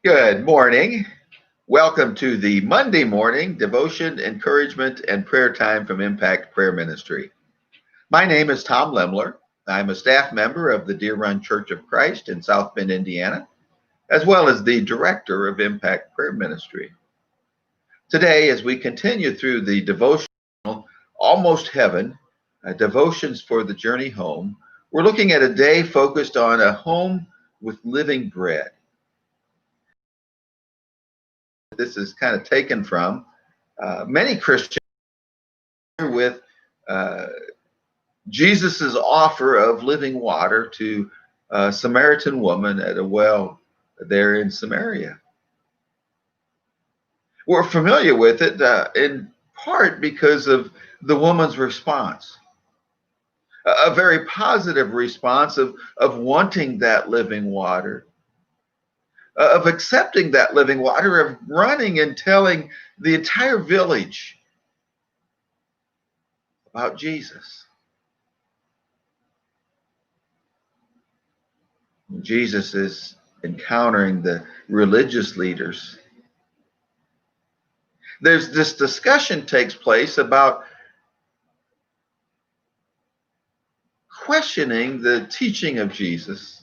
Good morning. Welcome to the Monday morning devotion, encouragement, and prayer time from Impact Prayer Ministry. My name is Tom Lemler. I'm a staff member of the Deer Run Church of Christ in South Bend, Indiana, as well as the director of Impact Prayer Ministry. Today, as we continue through the devotional Almost Heaven, devotions for the journey home, we're looking at a day focused on a home with living bread. This is kind of taken from many Christians with uh, Jesus's offer of living water to a Samaritan woman at a well there in Samaria. We're familiar with it in part because of the woman's response, a very positive response of wanting that living water, of accepting that living water, of running and telling the entire village about Jesus. Jesus is encountering the religious leaders. There's this discussion takes place about questioning the teaching of Jesus.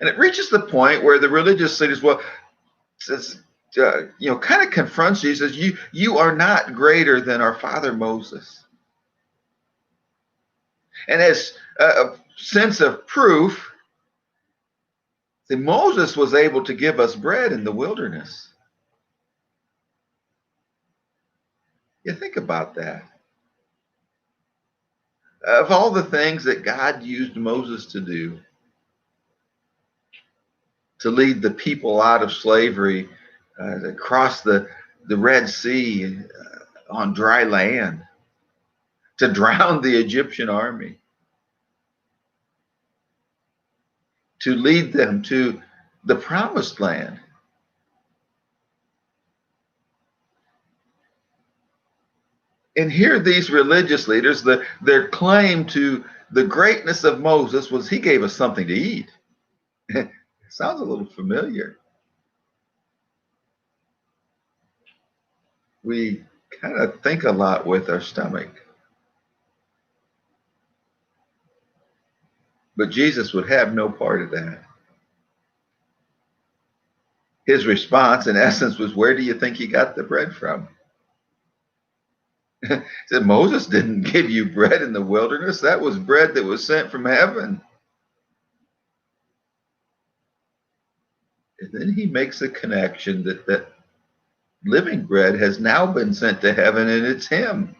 And it reaches the point where the religious leaders, says, kind of confronts Jesus. You are not greater than our father Moses. And as a sense of proof, Moses was able to give us bread in the wilderness. You think about that. Of all the things that God used Moses to do, to lead the people out of slavery, across the Red Sea on dry land, to drown the Egyptian army, to lead them to the promised land. And here these religious leaders, their claim to the greatness of Moses was he gave us something to eat. It sounds a little familiar. We kind of think a lot with our stomach. But Jesus would have no part of that. His response, in essence, was, where do you think he got the bread from? He said, Moses didn't give you bread in the wilderness. That was bread that was sent from heaven. And then he makes a connection that living bread has now been sent to heaven, and it's him.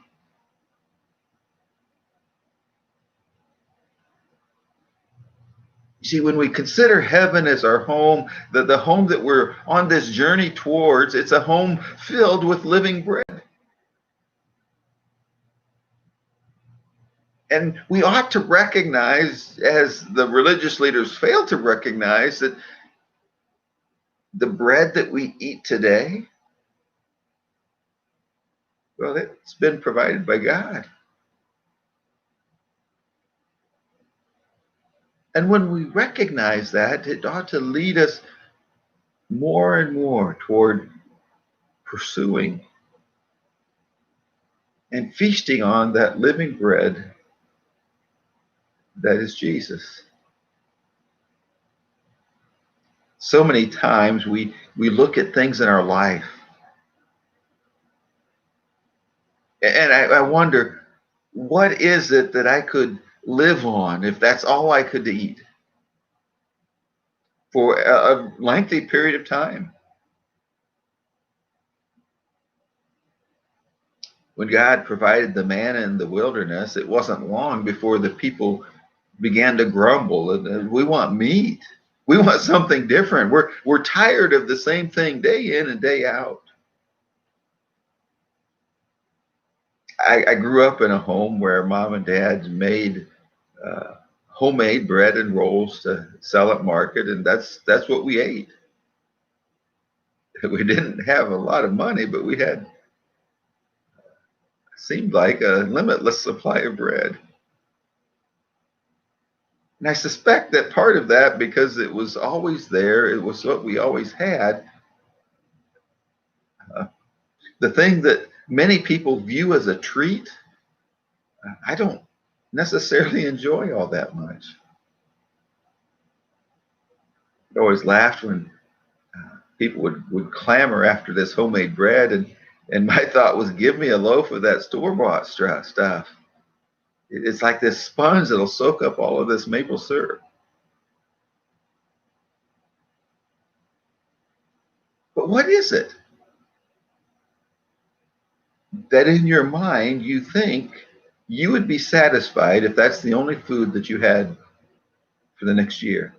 You see, when we consider heaven as our home, the home that we're on this journey towards, it's a home filled with living bread. And we ought to recognize, as the religious leaders fail to recognize, that the bread that we eat today, well, it's been provided by God. And when we recognize that, it ought to lead us more and more toward pursuing and feasting on that living bread that is Jesus. So many times we look at things in our life, and I wonder, what is it that I could live on if that's all I could eat for a lengthy period of time? When God provided the manna in the wilderness, it wasn't long before the people began to grumble. We want meat. We want something different. We're tired of the same thing day in and day out. I grew up in a home where mom and dad made homemade bread and rolls to sell at market, and that's what we ate. We didn't have a lot of money, but we had seemed like a limitless supply of bread. And I suspect that part of that, because it was always there, it was what we always had, uh, the thing that many people view as a treat, I don't necessarily enjoy all that much. I always laughed when people would clamor after this homemade bread, and my thought was, give me a loaf of that store-bought stuff. It's like this sponge that'll soak up all of this maple syrup. But what is it that in your mind you think you would be satisfied if that's the only food that you had for the next year?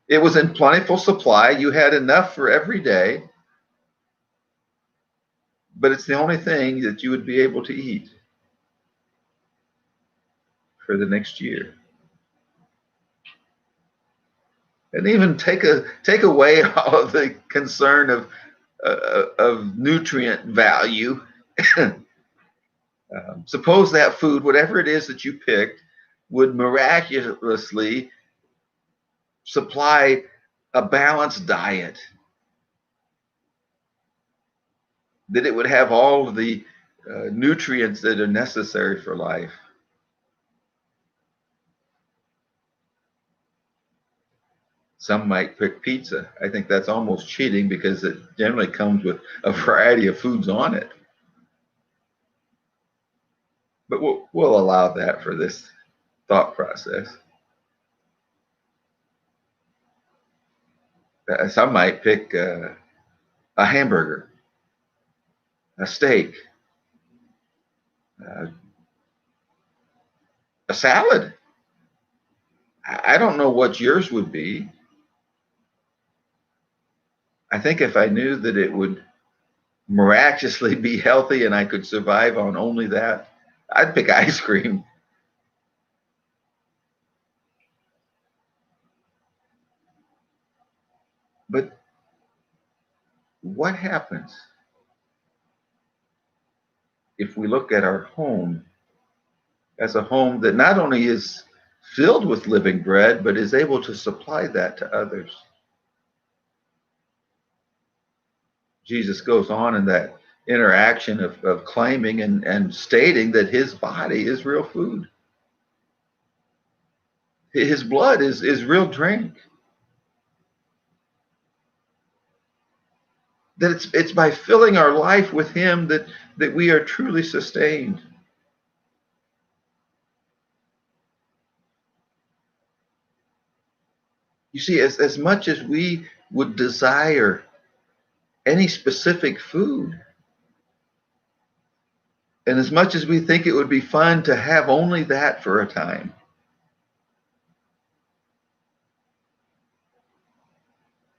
It was in plentiful supply. You had enough for every day, but it's the only thing that you would be able to eat for the next year. And even take away all of the concern of nutrient value. Suppose that food, whatever it is that you picked, would miraculously supply a balanced diet, that it would have all of the nutrients that are necessary for life. Some might pick pizza. I think that's almost cheating because it generally comes with a variety of foods on it. But we'll allow that for this thought process. Some might pick a hamburger, a steak, uh, a salad. I don't know what yours would be. I think if I knew that it would miraculously be healthy and I could survive on only that, I'd pick ice cream. But what happens if we look at our home as a home that not only is filled with living bread, but is able to supply that to others? Jesus goes on in that interaction of claiming and stating that his body is real food. His blood is real drink. That it's by filling our life with him that we are truly sustained. You see, as much as we would desire any specific food, and as much as we think it would be fun to have only that for a time,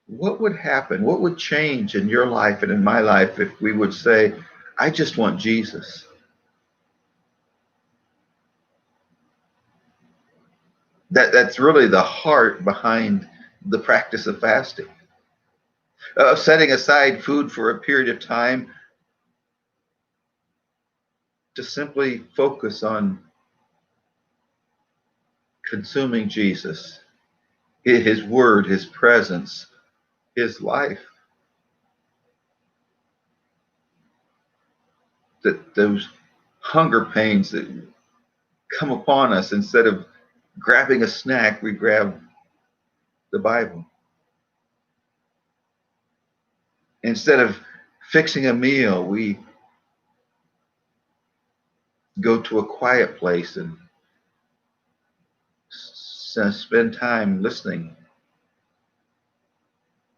what would happen? What would change in your life and in my life if we would say, I just want Jesus? That's really the heart behind the practice of fasting. Setting aside food for a period of time to simply focus on consuming Jesus, his word, his presence, his life. That those hunger pains that come upon us, instead of grabbing a snack, we grab the Bible. Instead of fixing a meal, we go to a quiet place and spend time listening,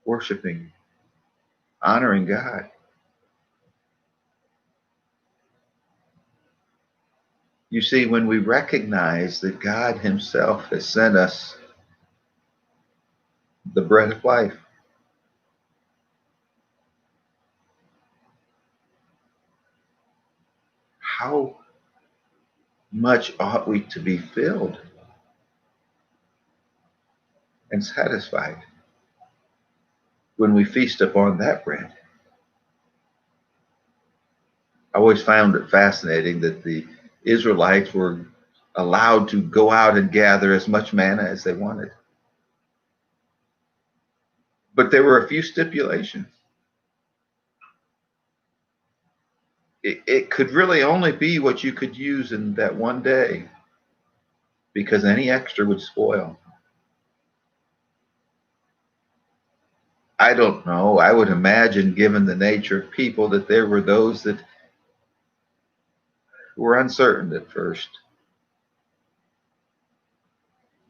worshiping, honoring God. You see, when we recognize that God himself has sent us the bread of life, how much ought we to be filled and satisfied when we feast upon that bread? I always found it fascinating that the Israelites were allowed to go out and gather as much manna as they wanted. But there were a few stipulations. It could really only be what you could use in that one day, because any extra would spoil. I don't know. I would imagine, given the nature of people, that there were those that were uncertain at first.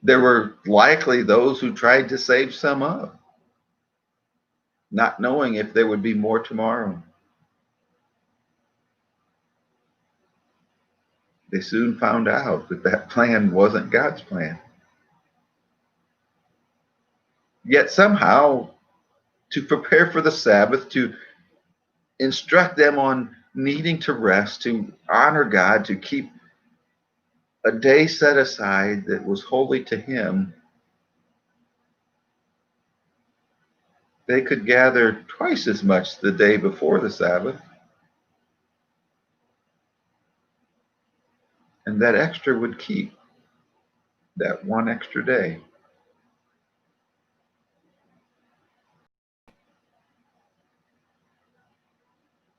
There were likely those who tried to save some up, not knowing if there would be more tomorrow. They soon found out that that plan wasn't God's plan. Yet somehow, to prepare for the Sabbath, to instruct them on needing to rest, to honor God, to keep a day set aside that was holy to Him, they could gather twice as much the day before the Sabbath. And that extra would keep that one extra day.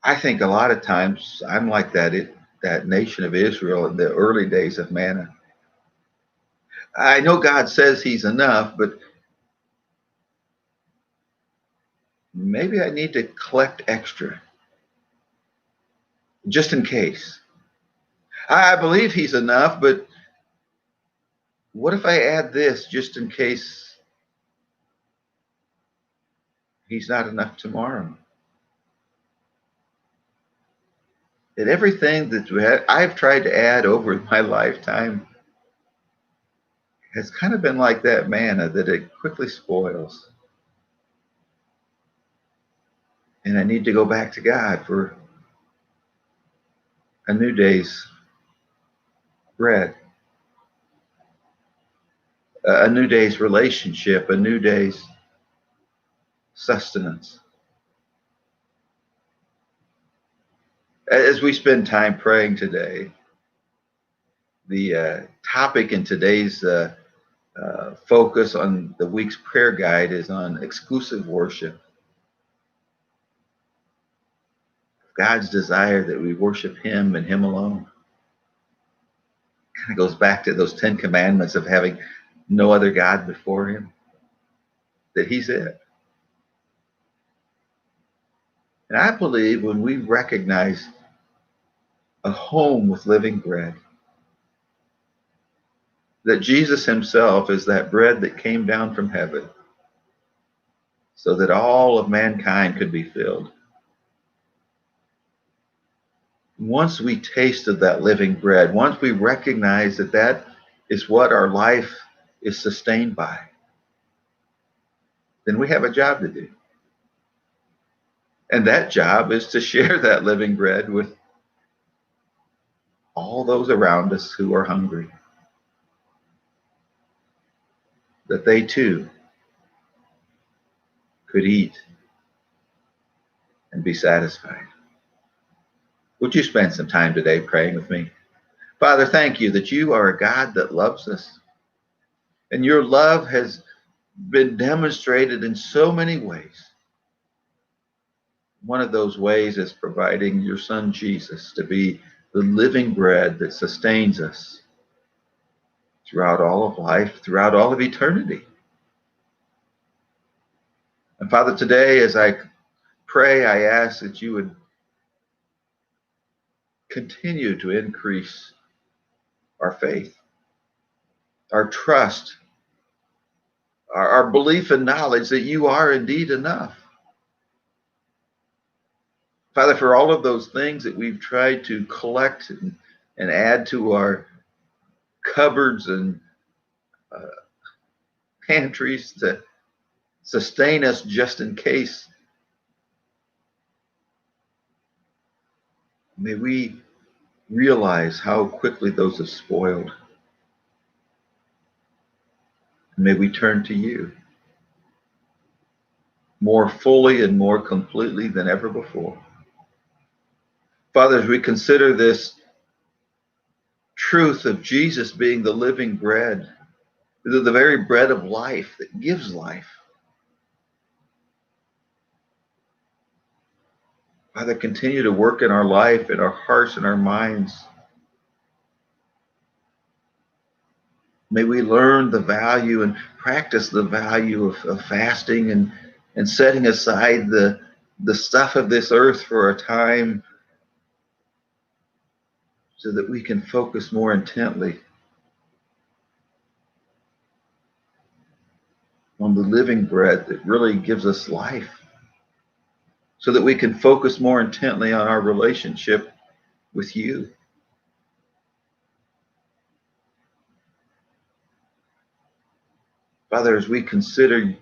I think a lot of times I'm like that nation of Israel in the early days of manna. I know God says He's enough, but maybe I need to collect extra just in case. I believe He's enough, but what if I add this just in case He's not enough tomorrow? And everything that I've tried to add over my lifetime has kind of been like that manna, that it quickly spoils. And I need to go back to God for a new day's bread, a new day's relationship, a new day's sustenance. As we spend time praying today, the topic in today's focus on the week's prayer guide is on exclusive worship. God's desire that we worship Him and Him alone. Kind of goes back to those 10 commandments of having no other God before Him, that He's it. And I believe when we recognize a home with living bread, that Jesus Himself is that bread that came down from heaven so that all of mankind could be filled. Once we tasted that living bread, once we recognize that that is what our life is sustained by, then we have a job to do. And that job is to share that living bread with all those around us who are hungry, that they too could eat and be satisfied. Would you spend some time today praying with me? Father, thank you that you are a God that loves us. And your love has been demonstrated in so many ways. One of those ways is providing your Son Jesus to be the living bread that sustains us throughout all of life, throughout all of eternity. And Father, today as I pray, I ask that you would continue to increase our faith, our trust, our belief and knowledge that you are indeed enough. Father, for all of those things that we've tried to collect and add to our cupboards and pantries to sustain us just in case, may we realize how quickly those have spoiled. May we turn to you more fully and more completely than ever before. Father, as we consider this truth of Jesus being the living bread, the very bread of life that gives life. Father, continue to work in our life, in our hearts, and our minds. May we learn the value and practice the value of fasting and setting aside the stuff of this earth for a time so that we can focus more intently on the living bread that really gives us life, so that we can focus more intently on our relationship with you. Father, as we consider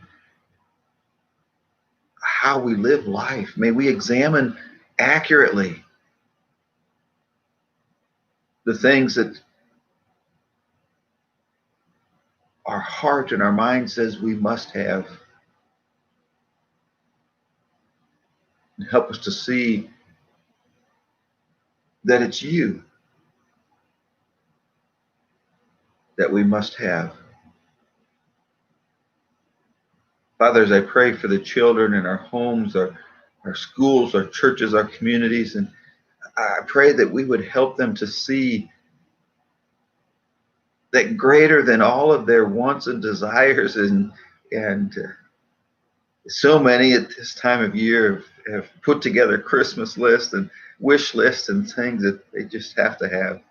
how we live life, may we examine accurately the things that our heart and our mind says we must have, and help us to see that it's you that we must have. Father, as I pray for the children in our homes, our schools, our churches, our communities, and I pray that we would help them to see that greater than all of their wants and desires and so many at this time of year have put together Christmas lists and wish lists and things that they just have to have.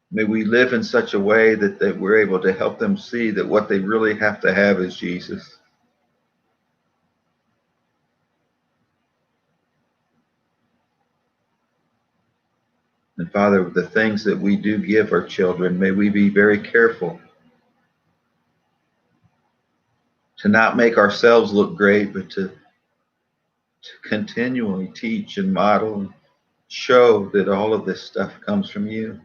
May we live in such a way that we're able to help them see that what they really have to have is Jesus. And Father, the things that we do give our children, may we be very careful to not make ourselves look great, but to continually teach and model and show that all of this stuff comes from you.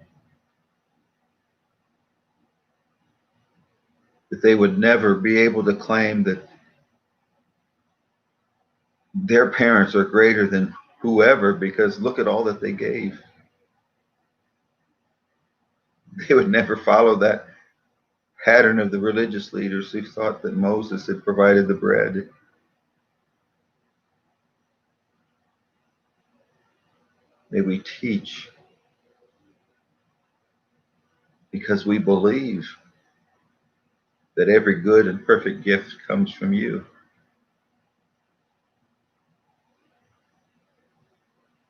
That they would never be able to claim that their parents are greater than whoever because look at all that they gave. They would never follow that pattern of the religious leaders who thought that Moses had provided the bread. May we teach because we believe that every good and perfect gift comes from you.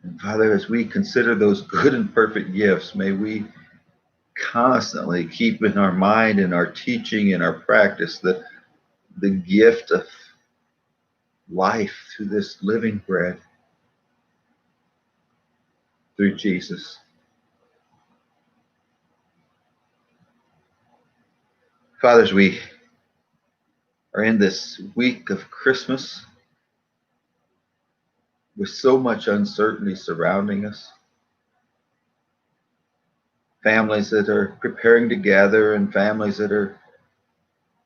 And Father, as we consider those good and perfect gifts, may we constantly keep in our mind and our teaching and our practice the gift of life through this living bread, through Jesus. Fathers, we are in this week of Christmas with so much uncertainty surrounding us. Families that are preparing to gather and families that are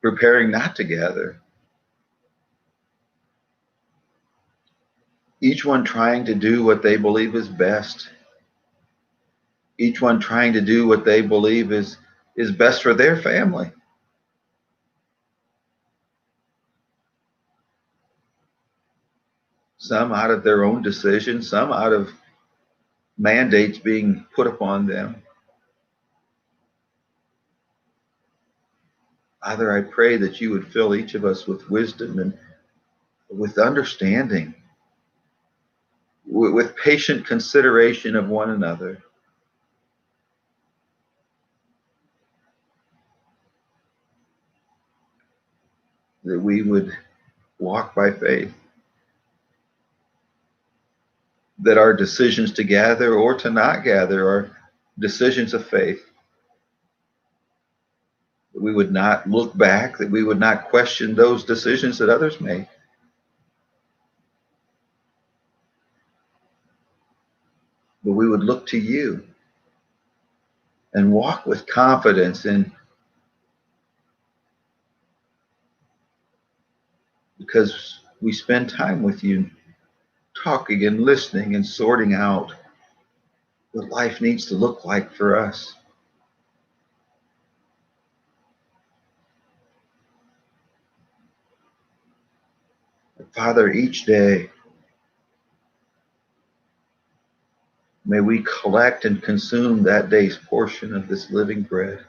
preparing not to gather. Each one trying to do what they believe is best. Each one trying to do what they believe is best for their family. Some out of their own decision, some out of mandates being put upon them. Father, I pray that you would fill each of us with wisdom and with understanding, with patient consideration of one another. That we would walk by faith. That our decisions to gather or to not gather are decisions of faith. That we would not look back, that we would not question those decisions that others make. But we would look to you and walk with confidence in because we spend time with you talking and listening and sorting out what life needs to look like for us. Father, each day, may we collect and consume that day's portion of this living bread.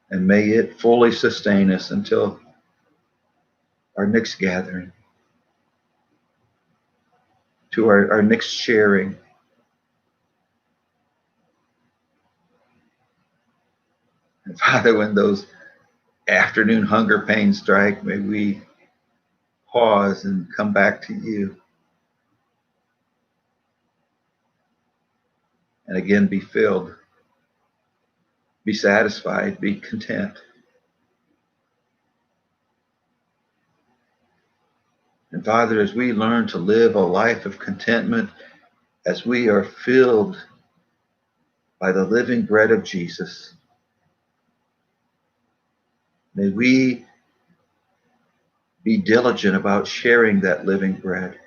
And may it fully sustain us until our next gathering, to our next sharing. And Father, when those afternoon hunger pains strike, may we pause and come back to you. And again, be filled, be satisfied, be content. And Father, as we learn to live a life of contentment, as we are filled by the living bread of Jesus, may we be diligent about sharing that living bread,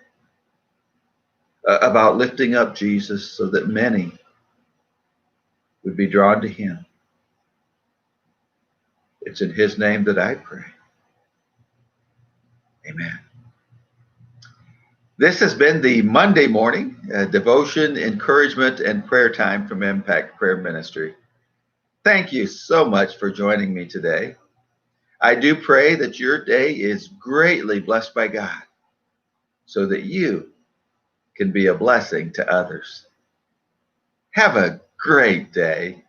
about lifting up Jesus so that many would be drawn to him. It's in his name that I pray. Amen. This has been the Monday morning devotion, encouragement, and prayer time from Impact Prayer Ministry. Thank you so much for joining me today. I do pray that your day is greatly blessed by God so that you can be a blessing to others. Have a great day.